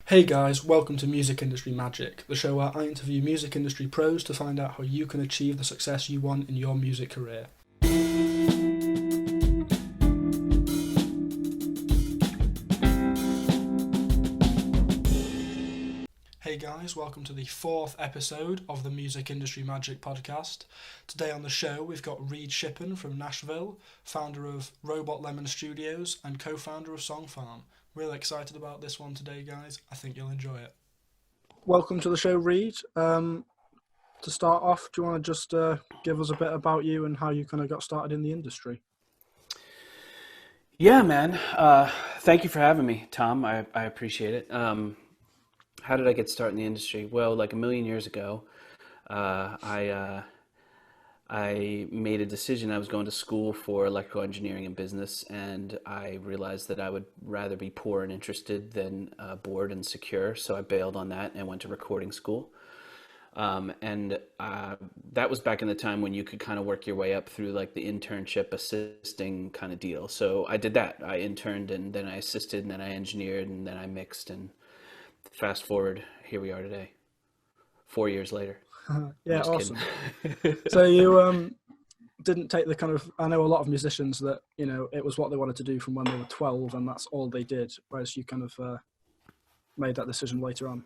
Hey guys, welcome to Music Industry Magic, the show where I interview music industry pros to find out how you can achieve the success you want in your music career. Hey guys, welcome to the fourth episode of the Music Industry Magic podcast. Today on the show we've got Reid Shippen from Nashville, founder of Robot Lemon Studios and co-founder of SongFarm. Really excited about this one today, guys. I think you'll enjoy it. Welcome to the show, Reid. To start off, do you want to just give us a bit about you and how you kind of got started in the industry? Yeah, man. Thank you for having me, Tom. I appreciate it. How did I get started in the industry? Well, like a million years ago, I made a decision. I was going to school for electrical engineering and business, and I realized that I would rather be poor and interested than bored and secure. So I bailed on that and went to recording school. And that was back in the time when you could kind of work your way up through like the internship assisting kind of deal. So I did that. I interned and then I assisted and then I engineered and then I mixed, and fast forward, here we are today, 4 years later. I'm Yeah, just kidding. awesome. So you didn't take the kind of, I know a lot of musicians that, it was what they wanted to do from when they were 12 and that's all they did, whereas you kind of made that decision later on.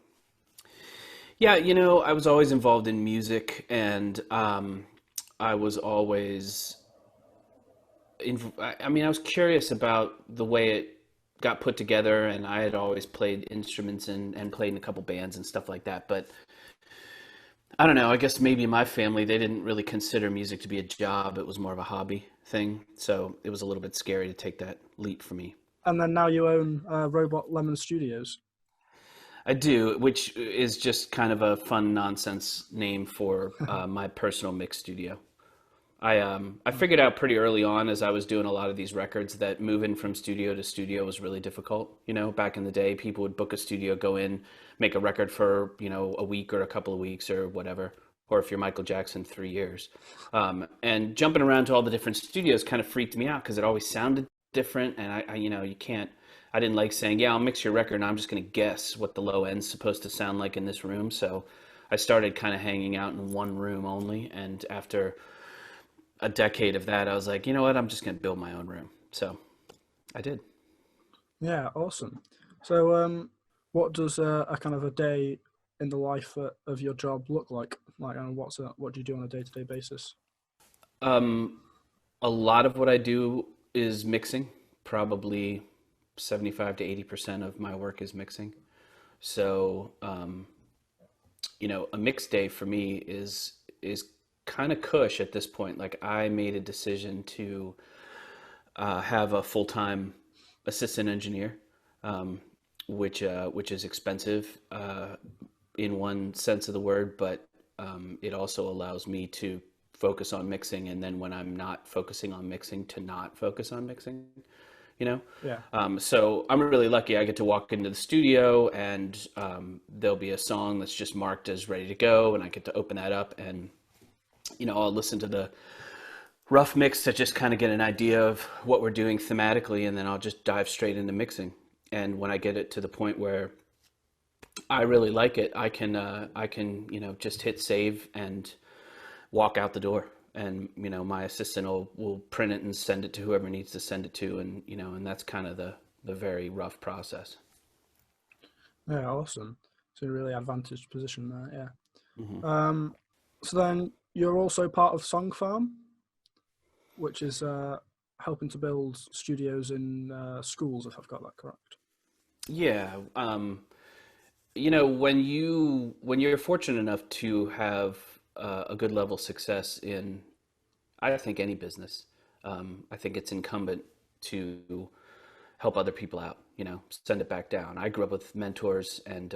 Yeah, I was always involved in music, and I was always, I was curious about the way it got put together, and I had always played instruments and played in a couple bands and stuff like that. But I don't know, I guess maybe in my family, they didn't really consider music to be a job. It was more of a hobby thing. So it was a little bit scary to take that leap for me. And then now you own Robot Lemon Studios. I do, which is just kind of a fun nonsense name for my personal mix studio. I figured out pretty early on as I was doing a lot of these records that moving from studio to studio was really difficult. Back in the day, people would book a studio, go in, make a record for, a week or a couple of weeks or whatever. Or if you're Michael Jackson, 3 years. And jumping around to all the different studios kind of freaked me out because it always sounded different. And you can't, I didn't like saying, yeah, I'll mix your record and I'm just going to guess what the low end's supposed to sound like in this room. So I started kind of hanging out in one room only. And after a decade of that, I was like, you know what? I'm just going to build my own room. So I did. Yeah, awesome. So what does a kind of a day in the life of your job look like? Like, and what do you do on a day-to-day basis? Um, a lot of what I do is mixing. Probably 75 to 80% of my work is mixing. So, a mix day for me is kind of cush at this point. Like I made a decision to have a full-time assistant engineer, which is expensive in one sense of the word, but it also allows me to focus on mixing, and then when I'm not focusing on mixing, to not focus on mixing. You know, Yeah. so I'm really lucky. I get to walk into the studio, and there'll be a song that's just marked as ready to go, and I get to open that up, and I'll listen to the rough mix to just kind of get an idea of what we're doing thematically, and then I'll just dive straight into mixing. And when I get it to the point where I really like it, I can just hit save and walk out the door. And my assistant will print it and send it to whoever needs to send it to, and that's kind of the very rough process. Yeah, awesome. So you're really advantaged position there, Hmm. yeah. So then you're also part of SongFarm, which is helping to build studios in schools, if I've got that correct. Yeah. When you're fortunate enough to have a good level of success in, I think, any business, I think it's incumbent to help other people out. Send it back down. I grew up with mentors, and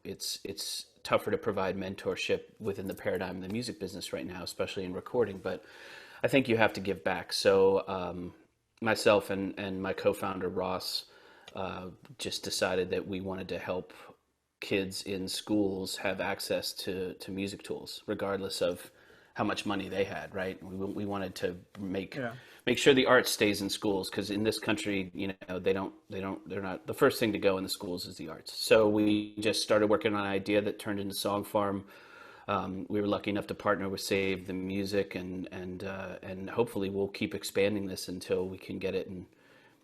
it's tougher to provide mentorship within the paradigm of the music business right now, especially in recording. But I think you have to give back. So myself and my co-founder Ross just decided that we wanted to help kids in schools have access to music tools, regardless of how much money they had, right? We wanted to Yeah. make sure the art stays in schools, because in this country, they're not, the first thing to go in the schools is the arts. So we just started working on an idea that turned into SongFarm. We were lucky enough to partner with Save the Music, and hopefully we'll keep expanding this until we can get it in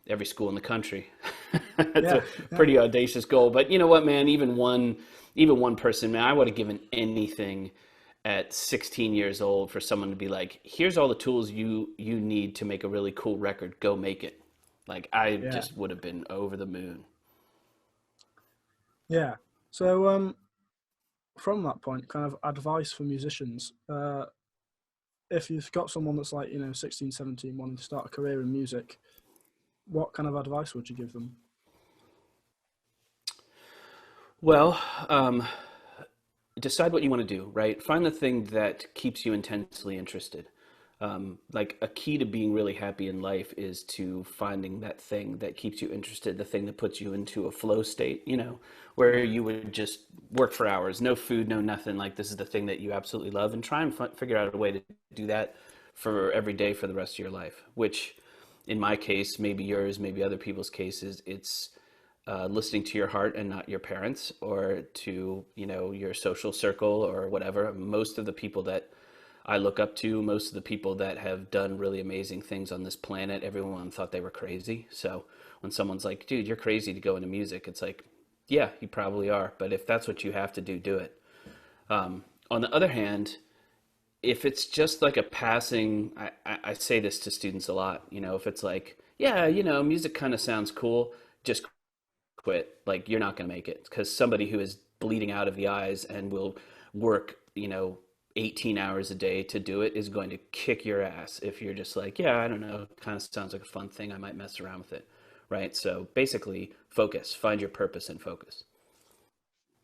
every school in the country. It's Yeah. a Yeah. pretty audacious goal, but you know what, man? Even one person, man, I would have given anything at 16 years old for someone to be like, "Here's all the tools you need to make a really cool record. Go make it." Like, I Yeah. just would have been over the moon. Yeah. So, from that point, kind of advice for musicians. If you've got someone that's like, 16, 17, wanting to start a career in music, what kind of advice would you give them? Well, decide what you want to do, right? Find the thing that keeps you intensely interested. Like, a key to being really happy in life is to finding that thing that keeps you interested, the thing that puts you into a flow state, where you would just work for hours, no food, no nothing. Like, this is the thing that you absolutely love, and try and figure out a way to do that for every day for the rest of your life, which in my case, maybe yours, maybe other people's cases, it's listening to your heart and not your parents, or to your social circle or whatever. Most of the people that I look up to, most of the people that have done really amazing things on this planet, everyone thought they were crazy. So when someone's like, "Dude, you're crazy to go into music," it's like, yeah, you probably are, but if that's what you have to do, do it. On the other hand, if it's just like a passing, I say this to students a lot, if it's like, yeah, music kind of sounds cool, just quit. Like, you're not going to make it, because somebody who is bleeding out of the eyes and will work 18 hours a day to do it is going to kick your ass if you're just like, yeah, I don't know, kind of sounds like a fun thing, I might mess around with it, right? So basically, focus, find your purpose and focus.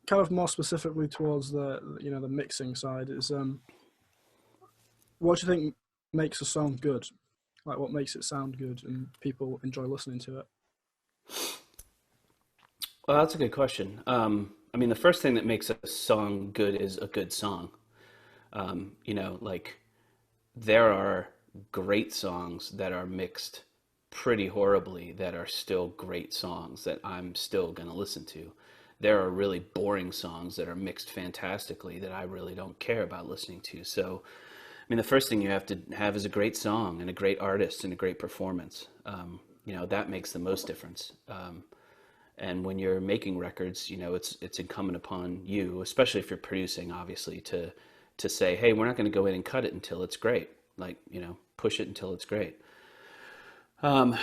Kind of more specifically towards the mixing side is, what do you think makes a song good? Like, what makes it sound good and people enjoy listening to it? Well, that's a good question. I mean, the first thing that makes a song good is a good song. Like, there are great songs that are mixed pretty horribly that are still great songs that I'm still going to listen to. There are really boring songs that are mixed fantastically that I really don't care about listening to. So, I mean, the first thing you have to have is a great song and a great artist and a great performance. That makes the most difference. And when you're making records, it's incumbent upon you, especially if you're producing, obviously, to say, hey, we're not going to go in and cut it until it's great. Like, push it until it's great. Um,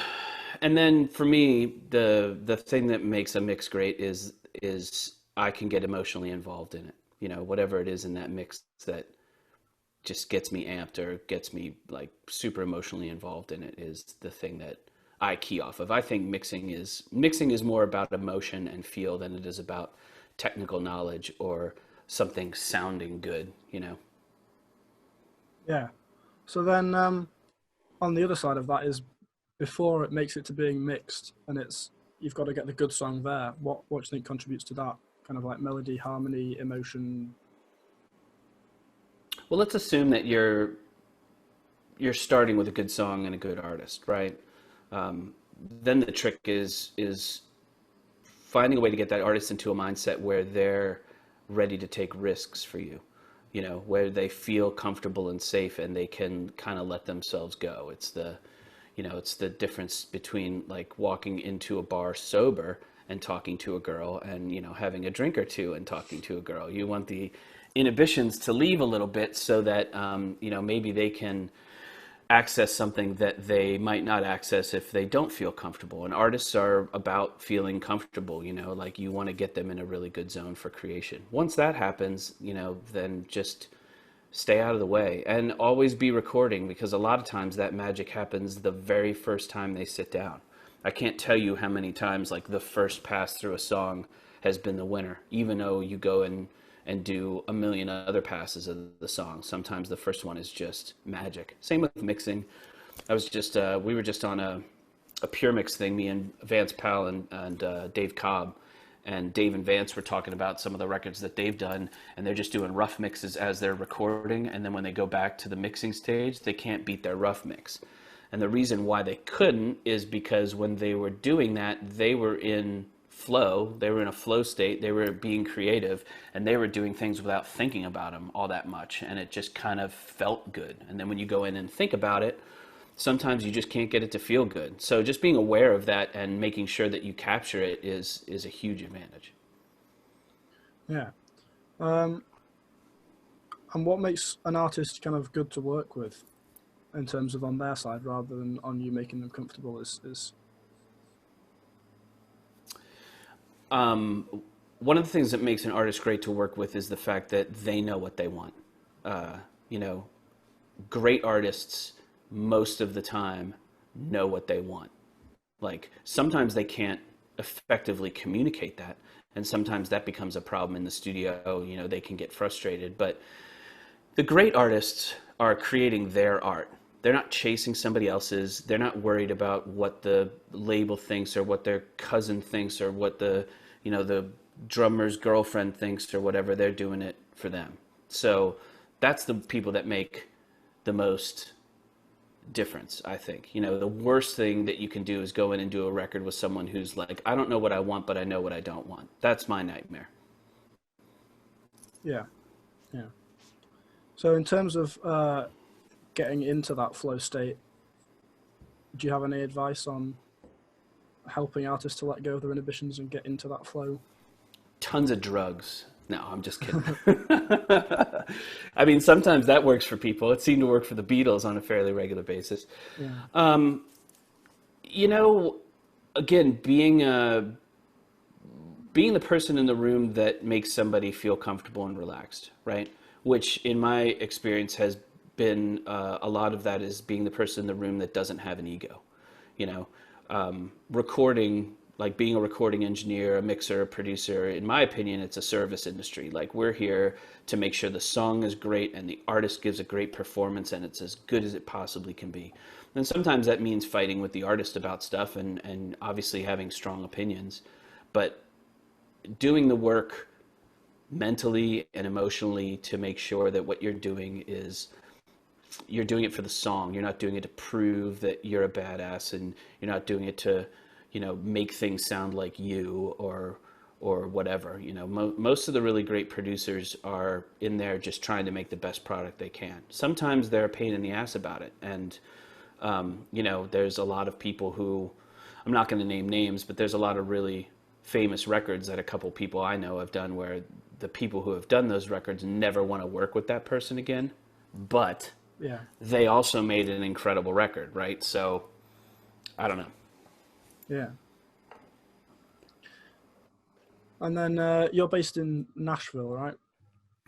and then for me, the thing that makes a mix great is I can get emotionally involved in it. Whatever it is in that mix that just gets me amped or gets me like super emotionally involved in it is the thing that I key off of. I think mixing is more about emotion and feel than it is about technical knowledge or something sounding good. Yeah. So then, on the other side of that is, before it makes it to being mixed, and you've got to get the good song there. What do you think contributes to that? Kind of like melody, harmony, emotion. Well, let's assume that you're starting with a good song and a good artist, right? Um, then the trick is finding a way to get that artist into a mindset where they're ready to take risks for you, where they feel comfortable and safe and they can kind of let themselves go. It's the difference between like walking into a bar sober and talking to a girl and, having a drink or two and talking to a girl. You want the inhibitions to leave a little bit so that, maybe they can access something that they might not access if they don't feel comfortable. And artists are about feeling comfortable, like you want to get them in a really good zone for creation. Once that happens, then just stay out of the way and always be recording, because a lot of times that magic happens the very first time they sit down. I can't tell you how many times like the first pass through a song has been the winner, even though you go and do a million other passes of the song. Sometimes the first one is just magic. Same with mixing. We were just on a pure mix thing, me and Vance Powell and Dave Cobb, and Dave and Vance were talking about some of the records that they've done, and they're just doing rough mixes as they're recording, and then when they go back to the mixing stage, they can't beat their rough mix. And the reason why they couldn't is because when they were doing that, they were in flow, they were in a flow state, they were being creative, and they were doing things without thinking about them all that much, and it just kind of felt good. And then when you go in and think about it, sometimes you just can't get it to feel good. So just being aware of that and making sure that you capture it is a huge advantage. Yeah. And what makes an artist kind of good to work with in terms of on their side rather than on you making them comfortable is... One of the things that makes an artist great to work with is the fact that they know what they want. Great artists most of the time know what they want. Like sometimes they can't effectively communicate that, and sometimes that becomes a problem in the studio. They can get frustrated, but the great artists are creating their art. They're not chasing somebody else's. They're not worried about what the label thinks or what their cousin thinks or what the drummer's girlfriend thinks or whatever. They're doing it for them. So that's the people that make the most difference, I think. The worst thing that you can do is go in and do a record with someone who's like, I don't know what I want, but I know what I don't want. That's my nightmare. Yeah. So in terms of getting into that flow state, do you have any advice on helping artists to let go of their inhibitions and get into that flow? Tons of drugs. No, I'm just kidding. I mean, sometimes that works for people. It seemed to work for the Beatles on a fairly regular basis. Yeah. Again, being the person in the room that makes somebody feel comfortable and relaxed, right? Which in my experience has been a lot of that is being the person in the room that doesn't have an ego. Recording, like being a recording engineer, a mixer, a producer, in my opinion, it's a service industry. Like we're here to make sure the song is great and the artist gives a great performance and it's as good as it possibly can be. And sometimes that means fighting with the artist about stuff and obviously having strong opinions, but doing the work mentally and emotionally to make sure that what you're doing is you're doing it for the song. You're not doing it to prove that you're a badass, and you're not doing it to, make things sound like you or whatever. Most of the really great producers are in there just trying to make the best product they can. Sometimes they're a pain in the ass about it. And, there's a lot of people who, I'm not going to name names, but there's a lot of really famous records that a couple people I know have done where the people who have done those records never want to work with that person again. But yeah, they also made an incredible record, right? So, I don't know. Yeah. And then you're based in Nashville, right?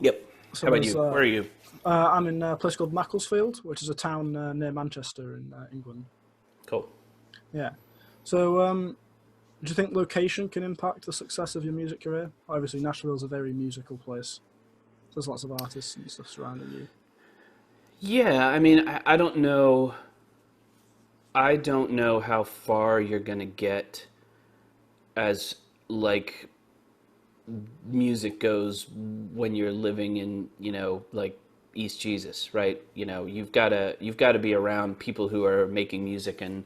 Yep. So how about you? Where are you? I'm in a place called Macclesfield, which is a town near Manchester in England. Cool. Yeah. So, do you think location can impact the success of your music career? Obviously, Nashville is a very musical place. There's lots of artists and stuff surrounding you. Yeah, I mean, I don't know. I don't know how far you're gonna get as like music goes when you're living in, like East Jesus, right? You've gotta be around people who are making music and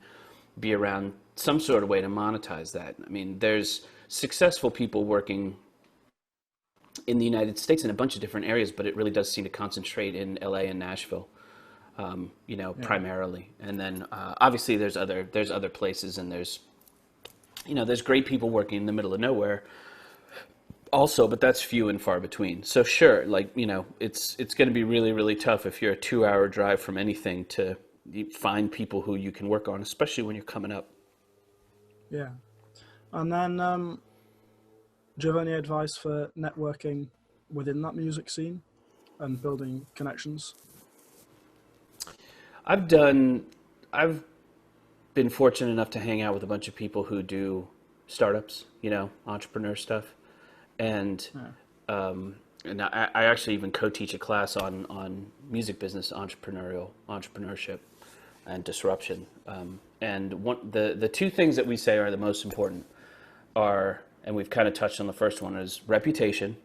be around some sort of way to monetize that. I mean, there's successful people working in the United States in a bunch of different areas, but it really does seem to concentrate in LA and Nashville, primarily. And then obviously there's other places, and there's great people working in the middle of nowhere also, but that's few and far between. So sure, like, it's going to be really, really tough if you're a 2-hour drive from anything to find people who you can work on, especially when you're coming up. Yeah. And then, do you have any advice for networking within that music scene and building connections? I've been fortunate enough to hang out with a bunch of people who do startups, entrepreneur stuff. And and I actually even co-teach a class on music business, entrepreneurship and disruption. And the two things that we say are the most important are and we've kind of touched on the first one, is reputation,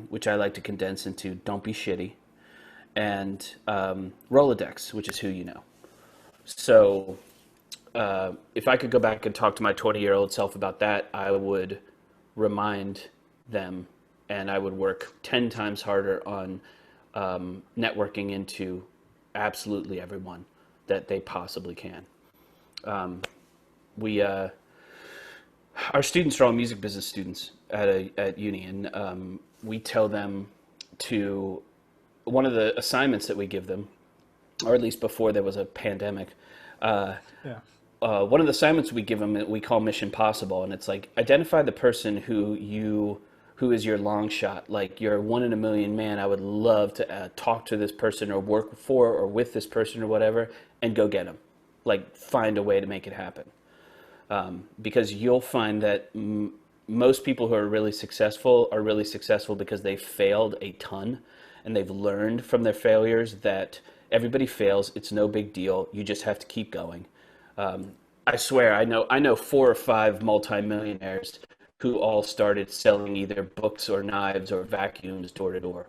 which I like to condense into don't be shitty, and Rolodex, which is who you know. So if I could go back and talk to my 20-year-old self about that, I would remind them, and I would work 10 times harder on networking into absolutely everyone that they possibly can. We Our students are all music business students at uni, and we tell them to, one of the assignments that we give them, or at least before there was a pandemic, Yeah. one of the assignments we give them we call Mission Possible, and it's like identify the person who is your long shot, like you're 1 in a million man. I would love to talk to this person or work for or with this person or whatever, and go get them. Like find a way to make it happen, because you'll find that most people who are really successful because they failed a ton, and they've learned from their failures that everybody fails. It's no big deal. You just have to keep going. I swear, I know 4 or 5 multimillionaires who all started selling either books or knives or vacuums door to door.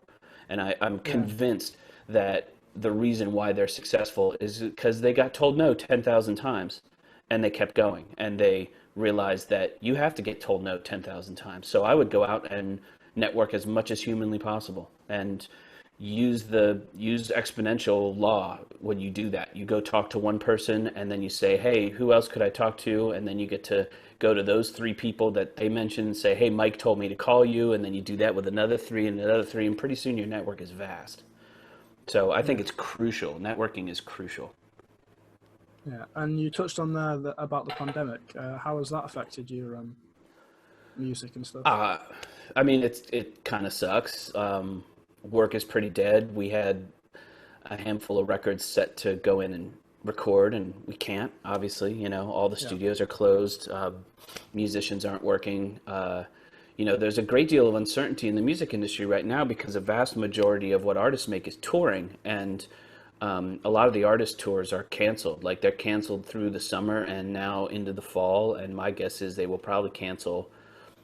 And I'm convinced that the reason why they're successful is because they got told no 10,000 times and they kept going, and they realized that you have to get told no 10,000 times. So I would go out and network as much as humanly possible, and use exponential law when you do that. You go talk to one person, and then you say, hey, who else could I talk to? And then you get to go to those 3 people that they mentioned and say, hey, Mike told me to call you. And then you do that with another 3 and another 3, and pretty soon your network is vast. So I think it's crucial. Networking is crucial. Yeah, and you touched on there about the pandemic. How has that affected your music and stuff? I mean, it kind of sucks. Work is pretty dead. We had a handful of records set to go in and record, and we can't, obviously. All the studios are closed. Musicians aren't working. There's a great deal of uncertainty in the music industry right now because a vast majority of what artists make is touring, and a lot of the artist tours are canceled. Like, they're canceled through the summer and now into the fall, and my guess is they will probably cancel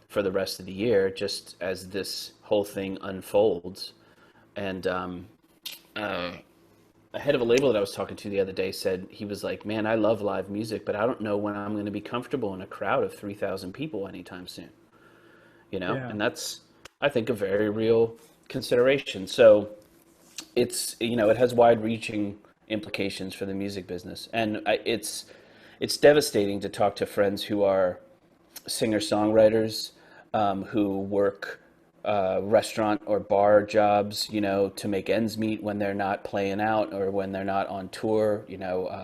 for the rest of the year just as this whole thing unfolds. And a head of a label that I was talking to the other day said, he was like, man, I love live music, but I don't know when I'm going to be comfortable in a crowd of 3,000 people anytime soon. And that's, I think, a very real consideration. So it has wide-reaching implications for the music business. And it's devastating to talk to friends who are singer-songwriters, who work restaurant or bar jobs, to make ends meet when they're not playing out or when they're not on tour,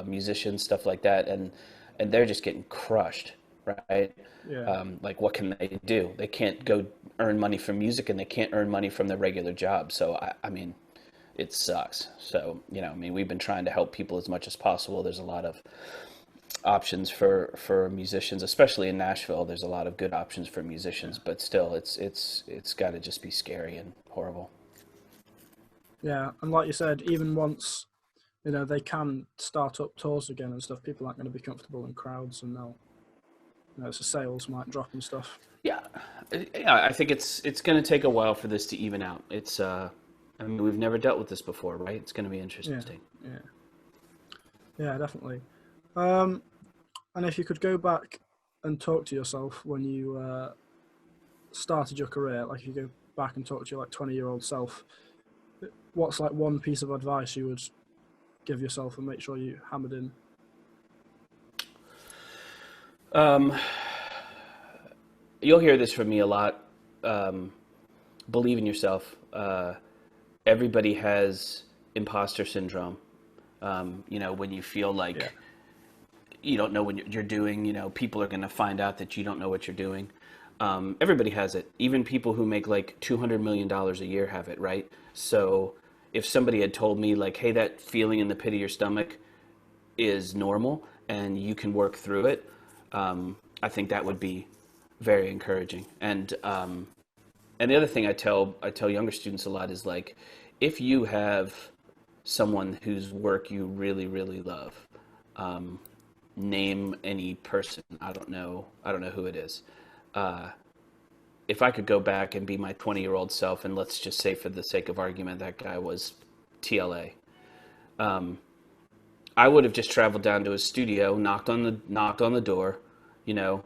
musicians, stuff like that. And they're just getting crushed, right? Yeah. Like, what can they do? They can't go earn money from music, and they can't earn money from their regular job. So, I mean, it sucks. So, we've been trying to help people as much as possible. There's a lot of options for musicians, especially in Nashville. There's a lot of good options for musicians, but still, it's got to just be scary and horrible. Yeah, and like you said, even once they can start up tours again and stuff, people aren't going to be comfortable in crowds, and they'll, so sales might drop and stuff. Yeah, I think it's going to take a while for this to even out. It's we've never dealt with this before, right? It's going to be interesting. Yeah, definitely. And if you could go back and talk to yourself when you started your career, like if you go back and talk to your 20-year-old self, what's one piece of advice you would give yourself and make sure you hammered in? You'll hear this from me a lot. Believe in yourself. Everybody has imposter syndrome. When you feel like you don't know what you're doing, people are going to find out that you don't know what you're doing. Everybody has it. Even people who make like $200 million a year have it, right? So if somebody had told me like, hey, that feeling in the pit of your stomach is normal and you can work through it, I think that would be very encouraging. And the other thing I tell younger students a lot is like, if you have someone whose work you really, really love, name any person. I don't know who it is. if I could go back and be my 20-year-old self, and let's just say for the sake of argument, that guy was TLA, I would have just traveled down to his studio, knocked on the door, you know,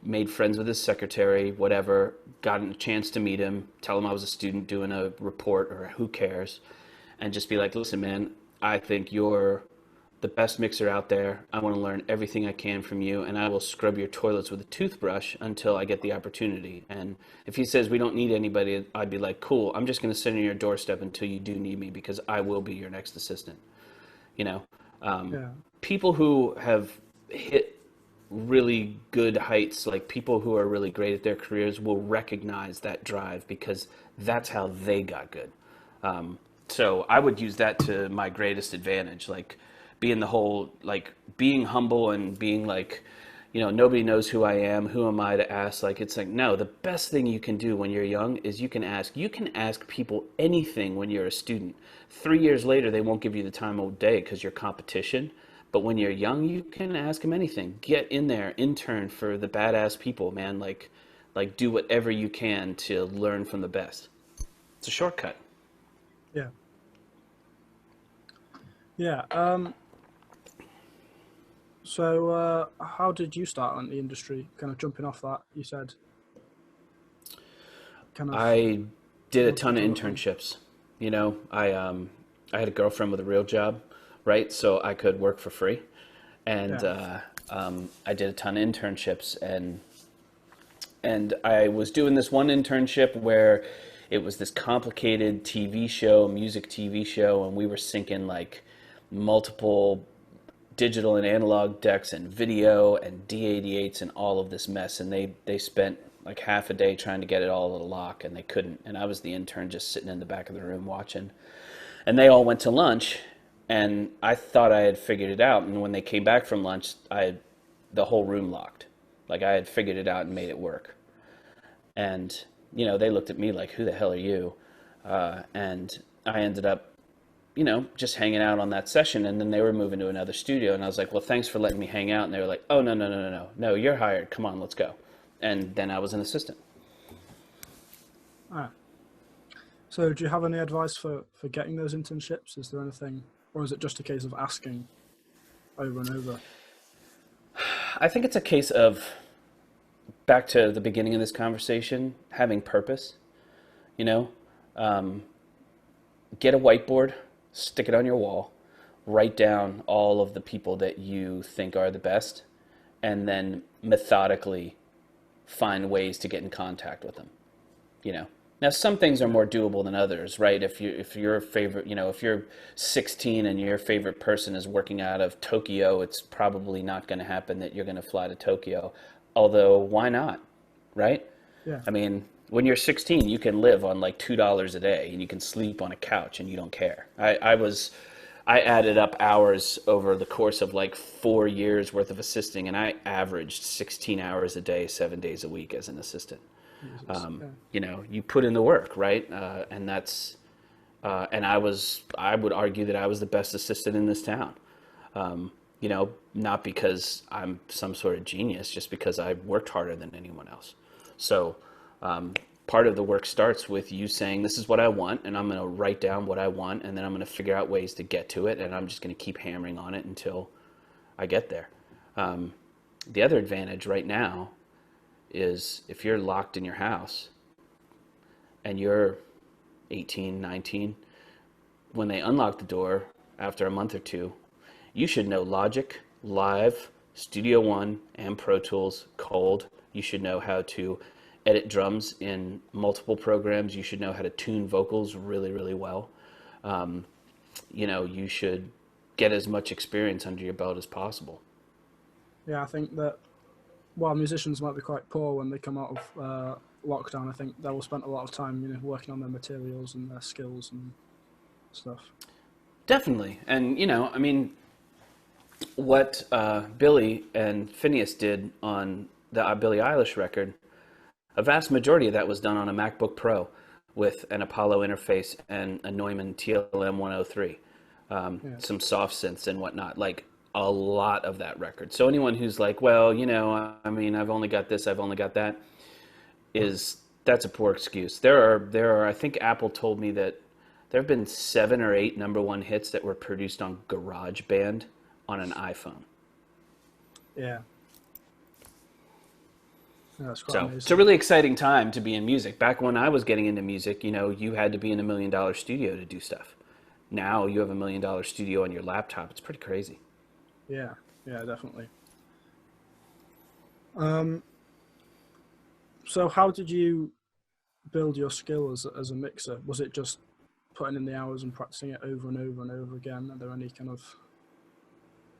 made friends with his secretary, whatever, gotten a chance to meet him, tell him I was a student doing a report or who cares, and just be like, listen, man, I think you're the best mixer out there. I want to learn everything I can from you, and I will scrub your toilets with a toothbrush until I get the opportunity. And if he says we don't need anybody, I'd be like, cool, I'm just going to sit on your doorstep until you do need me, because I will be your next assistant. You know, Yeah. people who have hit really good heights, like people who are really great at their careers, will recognize that drive because that's how they got good. So I would use that to my greatest advantage, like being the whole, like being humble and being like, you know, nobody knows who I am. Who am I to ask? Like, it's like, no, the best thing you can do when you're young is you can ask people anything when you're a student. 3 years later, they won't give you the time of day because you're competition. But when you're young, you can ask them anything. Get in there, intern for the badass people, man. Like do whatever you can to learn from the best. It's a shortcut. Yeah. Yeah. So how did you start in the industry? Kind of jumping off that, you said. Kind of. I did a ton of development. internships. You know, I had a girlfriend with a real job, right? So I could work for free, and Yeah. I did a ton of internships, and I was doing this one internship where it was this complicated TV show, music TV show, and we were syncing like multiple digital and analog decks and video and D88s and all of this mess. And they spent like half a day trying to get it all to lock, and they couldn't. And I was the intern just sitting in the back of the room watching. And they all went to lunch, and I thought I had figured it out. And when they came back from lunch, the whole room locked. Like I had figured it out and made it work. And, you know, they looked at me like, who the hell are you? And I ended up, you know, just hanging out on that session. And then they were moving to another studio. And I was like, well, thanks for letting me hang out. And they were like, oh, no, you're hired. Come on, let's go. And then I was an assistant. Ah. So do you have any advice for getting those internships? Is there anything, or is it just a case of asking over and over? I think it's a case of, back to the beginning of this conversation, having purpose. You know, get a whiteboard, stick it on your wall, write down all of the people that you think are the best, and then methodically find ways to get in contact with them. You know, now some things are more doable than others, right? If your favorite, you know, if you're 16 and your favorite person is working out of Tokyo, it's probably not going to happen that you're going to fly to Tokyo. Although, why not, right? Yeah. I mean, when you're 16, you can live on like $2 a day, and you can sleep on a couch, and you don't care. I added up hours over the course of like 4 years worth of assisting, and I averaged 16 hours a day, 7 days a week as an assistant. Jesus. Yeah. You know, you put in the work, right? And that's, and I would argue that I was the best assistant in this town. You know, not because I'm some sort of genius, just because I worked harder than anyone else. So part of the work starts with you saying, this is what I want, and I'm going to write down what I want, and then I'm going to figure out ways to get to it, and I'm just going to keep hammering on it until I get there. The other advantage right now is if you're locked in your house and you're 18, 19, when they unlock the door after a month or two, you should know Logic, Live, Studio One, and Pro Tools cold. You should know how to edit drums in multiple programs. You should know how to tune vocals really, really well. You know, you should get as much experience under your belt as possible. Yeah, I think that while musicians might be quite poor when they come out of lockdown, I think they will spend a lot of time, you know, working on their materials and their skills and stuff. Definitely. And, you know, I mean, what Billy and Phineas did on the Billie Eilish record, a vast majority of that was done on a MacBook Pro with an Apollo interface and a Neumann TLM 103, some soft synths and whatnot, like a lot of that record. So anyone who's like, well, you know, I mean, I've only got this, I've only got that, is that's a poor excuse. There are I think Apple told me that there have been 7 or 8 number one hits that were produced on GarageBand on an iPhone. Yeah, yeah, that's quite So it's a amazing. really exciting time to be in music. Back when I was getting into music, you had to be in $1 million studio to do stuff. Now you have $1 million studio on your laptop. It's pretty crazy. Yeah, yeah, definitely. Um, so how did you build your skill as a mixer? Was it just putting in the hours and practicing it over and over and over again? Are there any kind of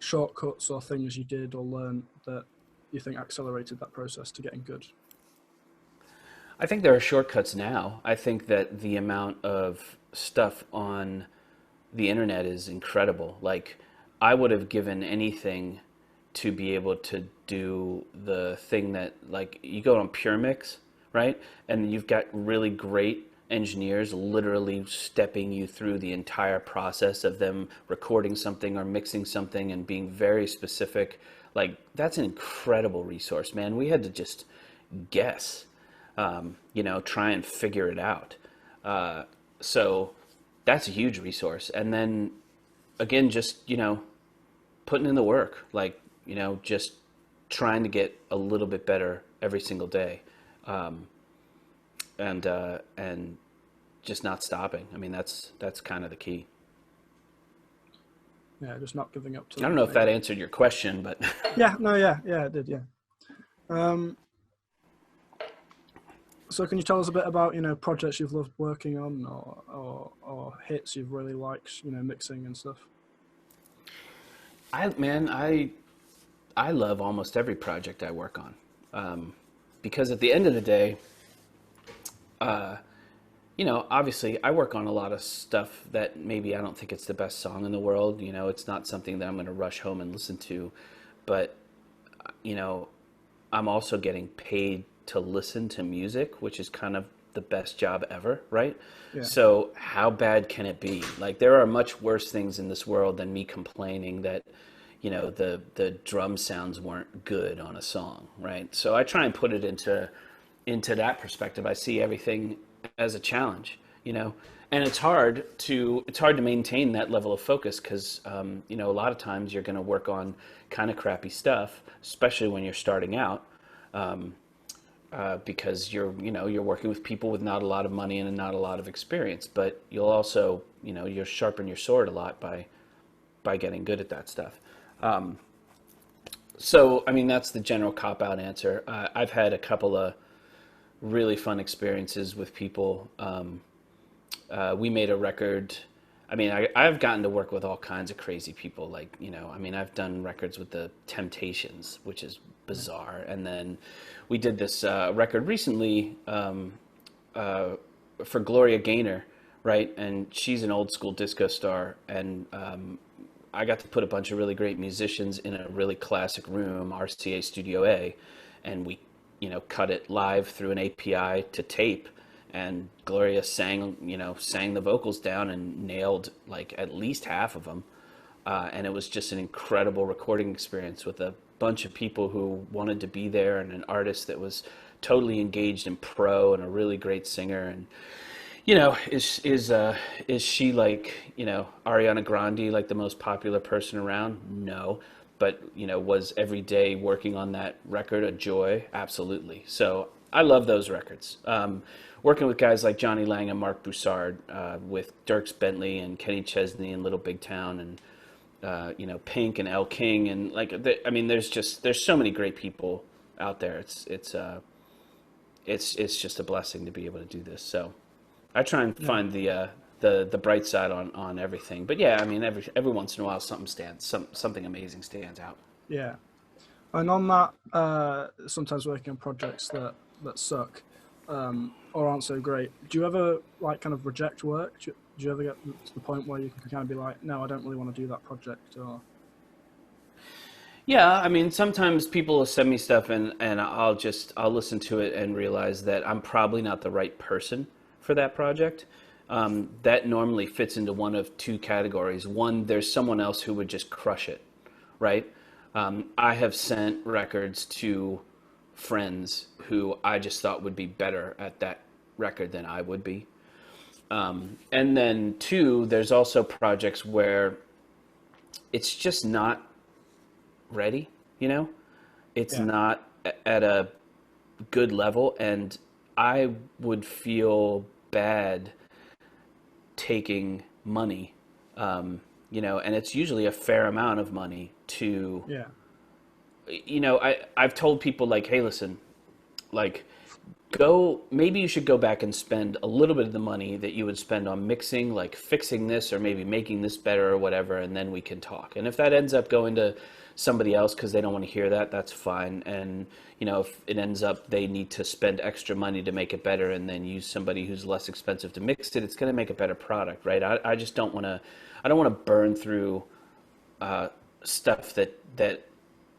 shortcuts or things you did or learned that you think accelerated that process to getting good? I think there are shortcuts now. I think that the amount of stuff on the internet is incredible. Like, I would have given anything to be able to do the thing that, like, you go on Pure Mix, right? And you've got really great engineers literally stepping you through the entire process of them recording something or mixing something and being very specific. Like, that's an incredible resource, man. We had to just guess, try and figure it out. So that's a huge resource. And then again, just, putting in the work, like, just trying to get a little bit better every single day. And just not stopping. I mean, that's kind of the key. Yeah, just not giving up I till don't you've know if made that it. answered your question, but Yeah, no, yeah, yeah, it did, yeah. Um, so can you tell us a bit about, projects you've loved working on or hits you've really liked, mixing and stuff? I love almost every project I work on, because at the end of the day, obviously I work on a lot of stuff that maybe I don't think it's the best song in the world. It's not something that I'm going to rush home and listen to, but you know, I'm also getting paid to listen to music, which is kind of the best job ever, right? Yeah, So how bad can it be? Like, there are much worse things in this world than me complaining that, the drum sounds weren't good on a song, right? So I try and put it into that perspective. I see everything as a challenge, and it's hard to maintain that level of focus because a lot of times you're going to work on kind of crappy stuff, especially when you're starting out, because you're working with people with not a lot of money and not a lot of experience. But you'll also you'll sharpen your sword a lot by getting good at that stuff. So I mean, that's the general cop out answer. I've had a couple of really fun experiences with people. We made a record. I mean, I've gotten to work with all kinds of crazy people. Like, I mean, I've done records with the Temptations, which is bizarre. And then we did this record recently for Gloria Gaynor, right? And she's an old school disco star. And I got to put a bunch of really great musicians in a really classic room, RCA Studio A, and we, cut it live through an API to tape. And Gloria sang the vocals down and nailed like at least half of them. And it was just an incredible recording experience with a bunch of people who wanted to be there and an artist that was totally engaged and pro and a really great singer. And is she like Ariana Grande, like the most popular person around? No, but was every day working on that record a joy? Absolutely. So I love those records. Working with guys like Johnny Lang and Mark Broussard, with Dierks Bentley and Kenny Chesney and Little Big Town, and Pink and Elle King, and I mean, there's so many great people out there. It's just a blessing to be able to do this. So I try and yeah, find the bright side on everything. But yeah, I mean, every once in a while something amazing stands out. yeah. And on that, sometimes working on projects that suck or aren't so great. Do you ever like kind of reject work? Do you ever get to the point where you can kind of be like, no, I don't really want to do that project, or Yeah, I mean, sometimes people will send me stuff and I'll listen to it and realize that I'm probably not the right person for that project. That normally fits into one of two categories. One, there's someone else who would just crush it, right? I have sent records to friends who I just thought would be better at that record than I would be. And then two, there's also projects where it's just not ready, you know? It's Yeah. not at a good level, and I would feel bad taking money, and it's usually a fair amount of money to, Yeah. I've told people like, hey, listen, like, maybe you should go back and spend a little bit of the money that you would spend on mixing, like fixing this or maybe making this better or whatever, and then we can talk. And if that ends up going to somebody else because they don't want to hear that, that's fine. And, if it ends up they need to spend extra money to make it better and then use somebody who's less expensive to mix it, it's going to make a better product, right? I just don't want to, I don't want to burn through stuff that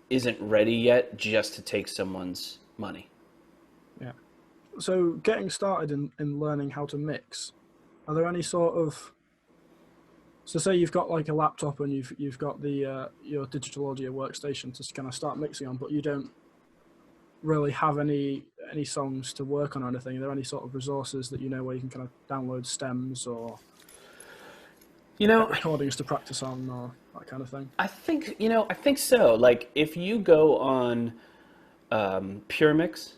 isn't ready yet just to take someone's money. Yeah. So getting started in learning how to mix, are there any sort of, so say you've got like a laptop and you've got the your digital audio workstation to kind of start mixing on, but you don't really have any songs to work on or anything. Are there any sort of resources that where you can kind of download stems or recordings to practice on or that kind of thing? I think so. Like if you go on Pure Mix,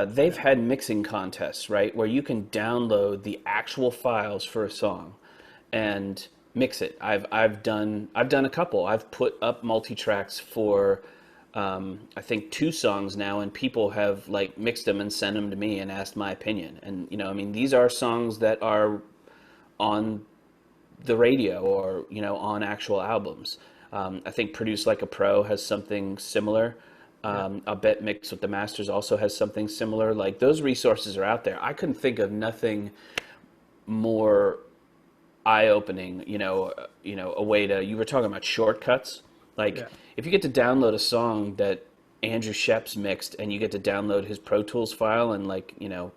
they've had mixing contests, right, where you can download the actual files for a song and mix it. I've done a couple. I've put up multi-tracks for I think 2 songs now, and people have like mixed them and sent them to me and asked my opinion. And these are songs that are on the radio or on actual albums. I think Produce Like a Pro has something similar. I'll bet Mix with the Masters also has something similar. Like those resources are out there. I couldn't think of nothing more eye-opening. A way to. You were talking about shortcuts. Like if you get to download a song that Andrew Shepp's mixed and you get to download his Pro Tools file and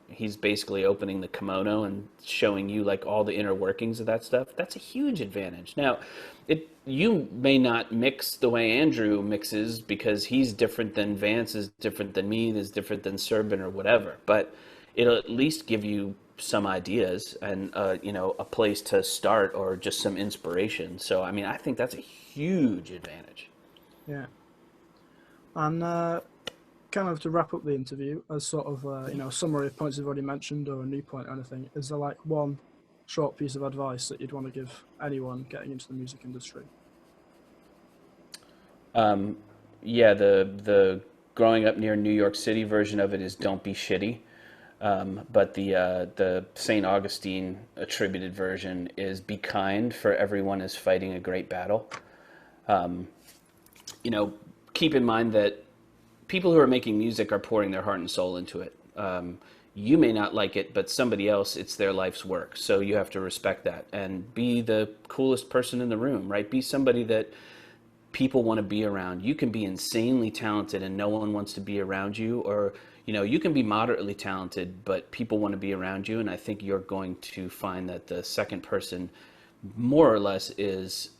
he's basically opening the kimono and showing you like all the inner workings of that stuff, that's a huge advantage. Now, you may not mix the way Andrew mixes because he's different than Vance is different than me, is different than Serban or whatever, but it'll at least give you some ideas and a place to start or just some inspiration. So I think that's a huge advantage. Yeah. And kind of to wrap up the interview, as sort of a summary of points you've already mentioned or a new point or anything, is there like one short piece of advice that you'd want to give anyone getting into the music industry? Yeah, the growing up near New York City version of it is don't be shitty. But the St. Augustine attributed version is be kind, for everyone is fighting a great battle. Keep in mind that people who are making music are pouring their heart and soul into it. You may not like it, but somebody else, it's their life's work. So you have to respect that and be the coolest person in the room, right? Be somebody that people want to be around. You can be insanely talented and no one wants to be around you, or you can be moderately talented, but people want to be around you. And I think you're going to find that the second person more or less is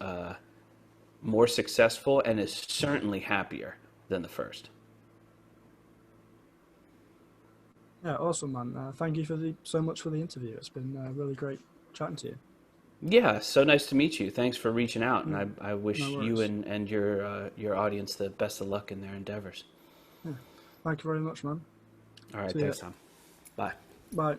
more successful and is certainly happier than the first. Yeah, awesome, man. Thank you so much for the interview. It's been really great chatting to you. Yeah, so nice to meet you. Thanks for reaching out, and I wish No you worries. and your audience the best of luck in their endeavors. Yeah. Thank you very much, man. All right, See ya. thanks, Tom. Bye. Bye.